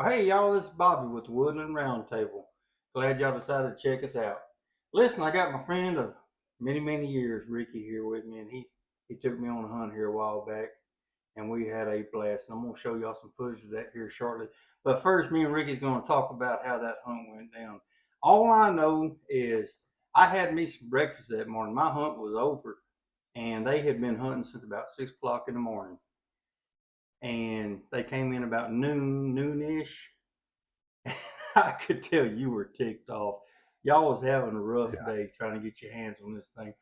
Well, hey, y'all, this is Bobby with the Woodland Roundtable. Glad y'all decided to check us out. Listen, I got my friend of many, many years, Ricky, here with me, and he took me on a hunt here a while back, and we had a blast. And I'm going to show y'all some footage of that here shortly. But first, me and Ricky's going to talk about how that hunt went down. All I know is I had me some breakfast that morning. My hunt was over, and they had been hunting since about 6 o'clock in the morning. And they came in about noonish. I could tell you were ticked off. Y'all was having a rough day trying to get your hands on this thing.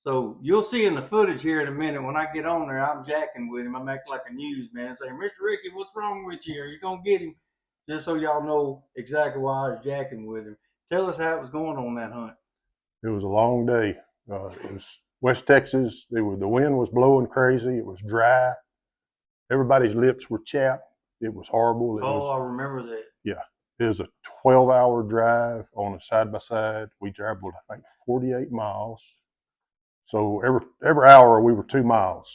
So you'll see in the footage here in a minute when I get on there, I'm jacking with him. I'm acting like a newsman saying, Mr. Ricky, what's wrong with you? Are you going to get him? Just so y'all know exactly why I was jacking with him. Tell us how it was going on that hunt. It was a long day. It was West Texas. The wind was blowing crazy. It was dry. Everybody's lips were chapped. It was horrible. I remember that. Yeah. It was a 12-hour drive on a side-by-side. We traveled, I think, 48 miles. So every hour we were 2 miles.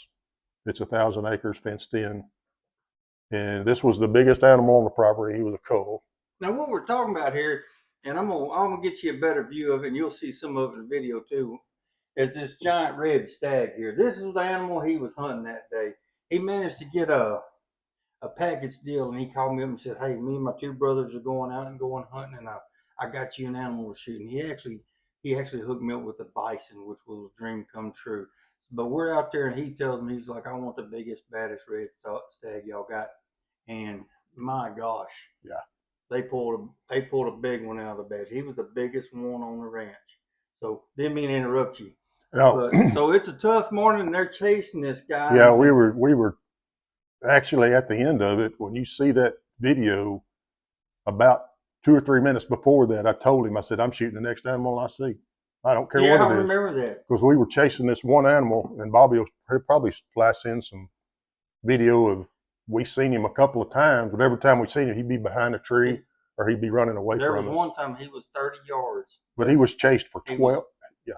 It's 1,000 acres fenced in. And this was the biggest animal on the property. He was a colt. Now, what we're talking about here, and I'm gonna get you a better view of it, and you'll see some of it in the video too, is this giant red stag here. This is the animal he was hunting that day. He managed to get a package deal, and he called me up and said, hey, me and my two brothers are going out and going hunting, and I got you an animal to shoot. And he actually hooked me up with a bison, which was a dream come true. But we're out there, and he tells me, he's like, I want the biggest, baddest red stag y'all got. And my gosh, yeah, they pulled a big one out of the bag. He was the biggest one on the ranch. So didn't mean to interrupt you. No. So it's a tough morning, and they're chasing this guy. Yeah, we were actually at the end of it. When you see that video, about 2 or 3 minutes before that, I told him, I said, I'm shooting the next animal I see. I don't care what it is. Yeah, I remember that. Because we were chasing this one animal, and Bobby will probably splice in some video of, we seen him a couple of times, but every time we seen him, he'd be behind a tree or he'd be running away from us. There was one time he was 30 yards. But he was chased for 12. Yeah.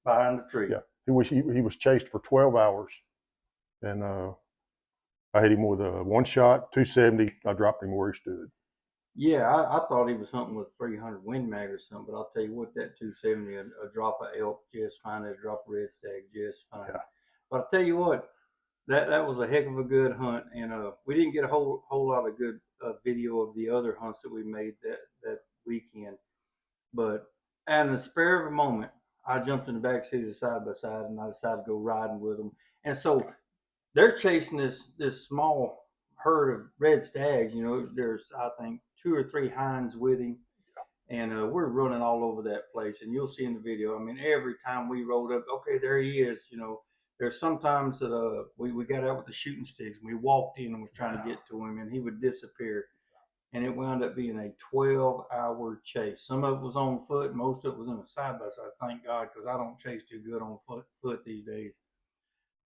Behind the tree. Yeah. He was chased for 12 hours. And I hit him with a one shot, 270. I dropped him where he stood. Yeah, I thought he was hunting with 300 Win Mag or something, but I'll tell you what, that 270, a drop of elk just fine, a drop of red stag just fine. Yeah. But I'll tell you what, that was a heck of a good hunt, and we didn't get a whole lot of good video of the other hunts that we made that weekend. But in the spare of a moment, I jumped in the back seat of the side by side, and I decided to go riding with them. And so they're chasing this small herd of red stags. You know, there's, I think, 2 or 3 hinds with him, and we're running all over that place. And you'll see in the video, I mean, every time we rolled up, okay, there he is. You know, there's sometimes that we got out with the shooting sticks, and we walked in and was trying to get to him, and he would disappear. And it wound up being a 12-hour chase. Some of it was on foot, most of it was in a side-by-side, thank God, because I don't chase too good on foot these days.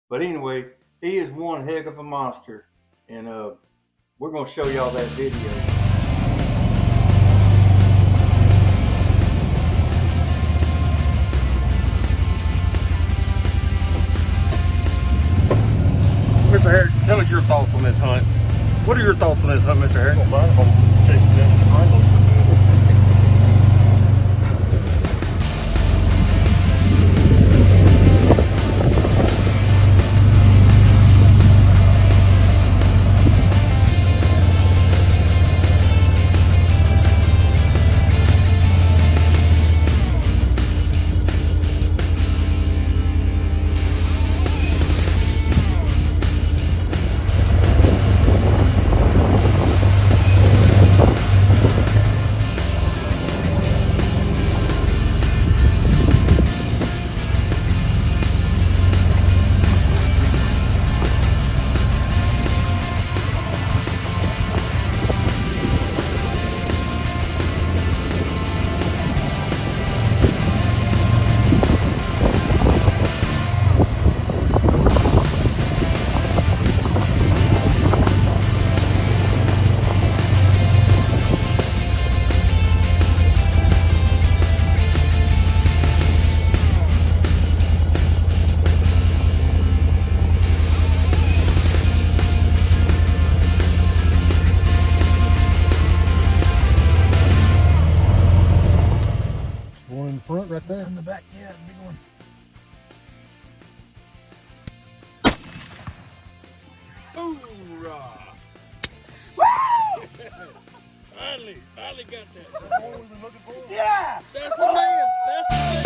But anyway, he is one heck of a monster, and we're going to show y'all that video. Mr. Harris, tell us your thoughts on this hunt. What are your thoughts on this hunt, Mr. Harris? I'm chasing down the strangle. Hoorah! Finally got that. That's the one we've been looking for? Yeah! That's the man! That's the man!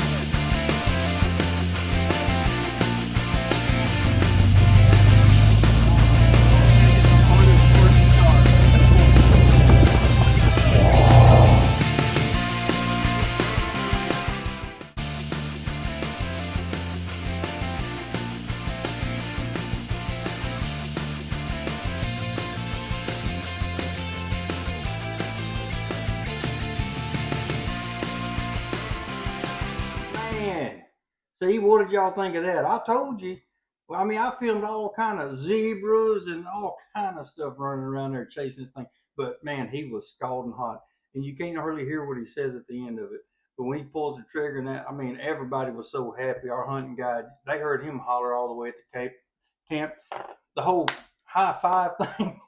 Man, see, what did y'all think of that? I told you. Well, I mean, I filmed all kind of zebras and all kind of stuff running around there chasing this thing. But man, he was scalding hot, and you can't hardly hear what he says at the end of it. But when he pulls the trigger, and that, I mean, everybody was so happy. Our hunting guide, they heard him holler all the way at the camp. The whole high five thing,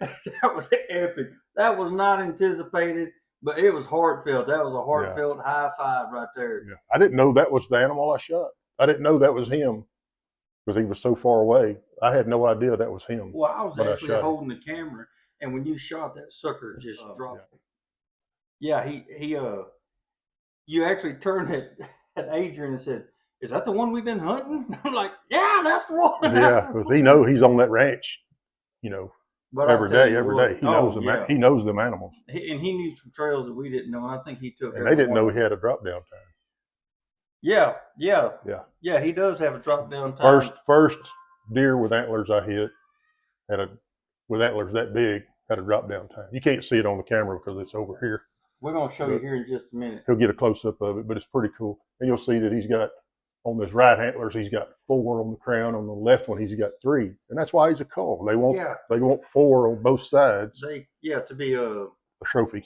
that was epic. That was not anticipated. But it was heartfelt. That was a heartfelt high five right there. Yeah. I didn't know that was the animal I shot. I didn't know that was him because he was so far away. I had no idea that was him. Well, I was actually holding the camera, and when you shot that sucker, just dropped. Yeah, you actually turned at Adrian and said, "Is that the one we've been hunting?" I'm like, "Yeah, that's the one." Yeah, because he knows he's on that ranch, But every day. He knows them. He knows them animals. And he knew some trails that we didn't know. I think he took. And they didn't know he had a drop down time. Yeah. He does have a drop down time. First deer with antlers I hit with antlers that big had a drop down time. You can't see it on the camera because it's over here. We're gonna show you here in just a minute. He'll get a close up of it, but it's pretty cool. And you'll see that he's got on his right antlers, he's got 4 on the crown. On the left one, he's got 3, and that's why he's a cull. They want 4 on both sides. To be a trophy.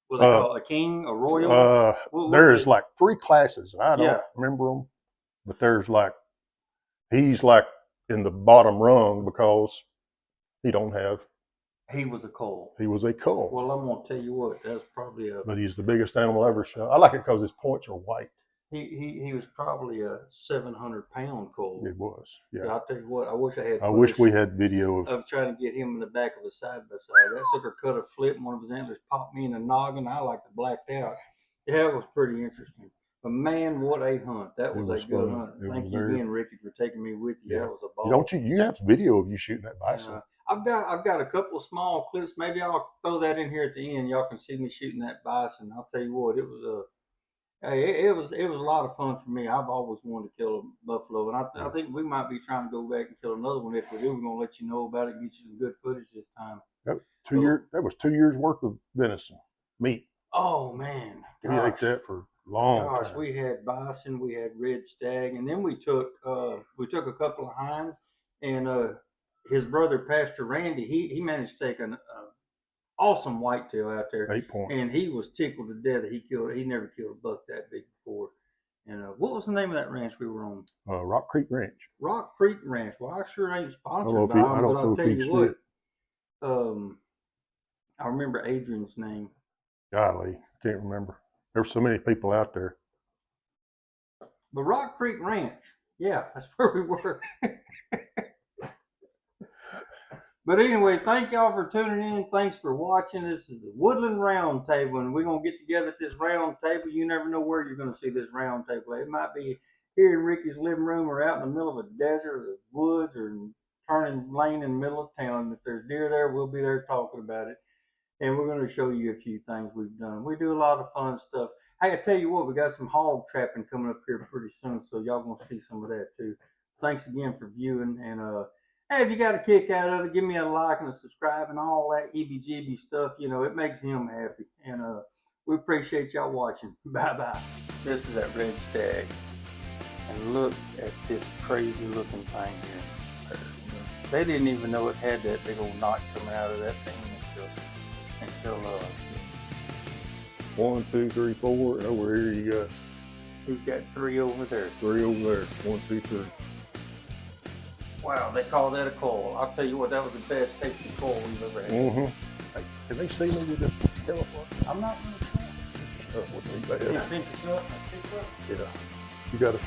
What they call a king, a royal. There's like 3 classes. I don't remember them, but he's like in the bottom rung because he don't have. He was a cull. He was a cull. Well, I'm gonna tell you what. That's probably a. But he's the biggest animal ever shot. I like it because his points are white. He was probably a 700-pound cull. It was, yeah. I'll tell you what, I wish I had. I wish we had video of trying to get him in the back of a side by side. That sucker cut a flip, and one of his antlers popped me in the noggin. I like to blacked out. Yeah, it was pretty interesting. But man, what a hunt! That was a good hunt. Thank you again, Ricky, for taking me with you. Yeah. That was a ball. You have video of you shooting that bison? I've got a couple of small clips. Maybe I'll throw that in here at the end. Y'all can see me shooting that bison. I'll tell you what, it was it was a lot of fun for me. I've always wanted to kill a buffalo, and I think we might be trying to go back and kill another one. If we do, we're gonna let you know about it and get you some good footage this time. That was 2 years worth of venison meat. Oh man, we ate that for a long time. We had bison, we had red stag, and then we took a couple of hinds, and his brother Pastor Randy, he managed to take an awesome whitetail out there. 8 point. And he was tickled to death that he never killed a buck that big before. And what was the name of that ranch we were on? Rock Creek Ranch. Rock Creek Ranch. Well, I sure ain't sponsored by him, but I'll tell you what. I remember Adrian's name. Golly, can't remember. There were so many people out there. But Rock Creek Ranch. Yeah, that's where we were. But anyway, thank y'all for tuning in. Thanks for watching. This is the Woodland Round Table, and we're going to get together at this round table. You never know where you're going to see this round table. It might be here in Ricky's living room or out in the middle of a desert or the woods or turning lane in the middle of town. If there's deer there, we'll be there talking about it. And we're going to show you a few things we've done. We do a lot of fun stuff. Hey, I tell you what, we got some hog trapping coming up here pretty soon, so y'all going to see some of that too. Thanks again for viewing, and hey, if you got a kick out of it, give me a like and a subscribe and all that EBGB stuff. It makes him happy. And we appreciate y'all watching. Bye-bye. This is that red stag. And look at this crazy looking thing here. They didn't even know it had that big old knot coming out of that thing until 1, 2, 3, 4, and over here you got. He's got 3 over there. 3 over there. 1, 2, 3. Wow, they call that a coil. I'll tell you what, that was the best tasting coil we've ever had. Mm-hmm. Hey, can they see me with this telephone? I'm not really sure. Wouldn't be bad. Yeah, you got it. Yeah. You got it.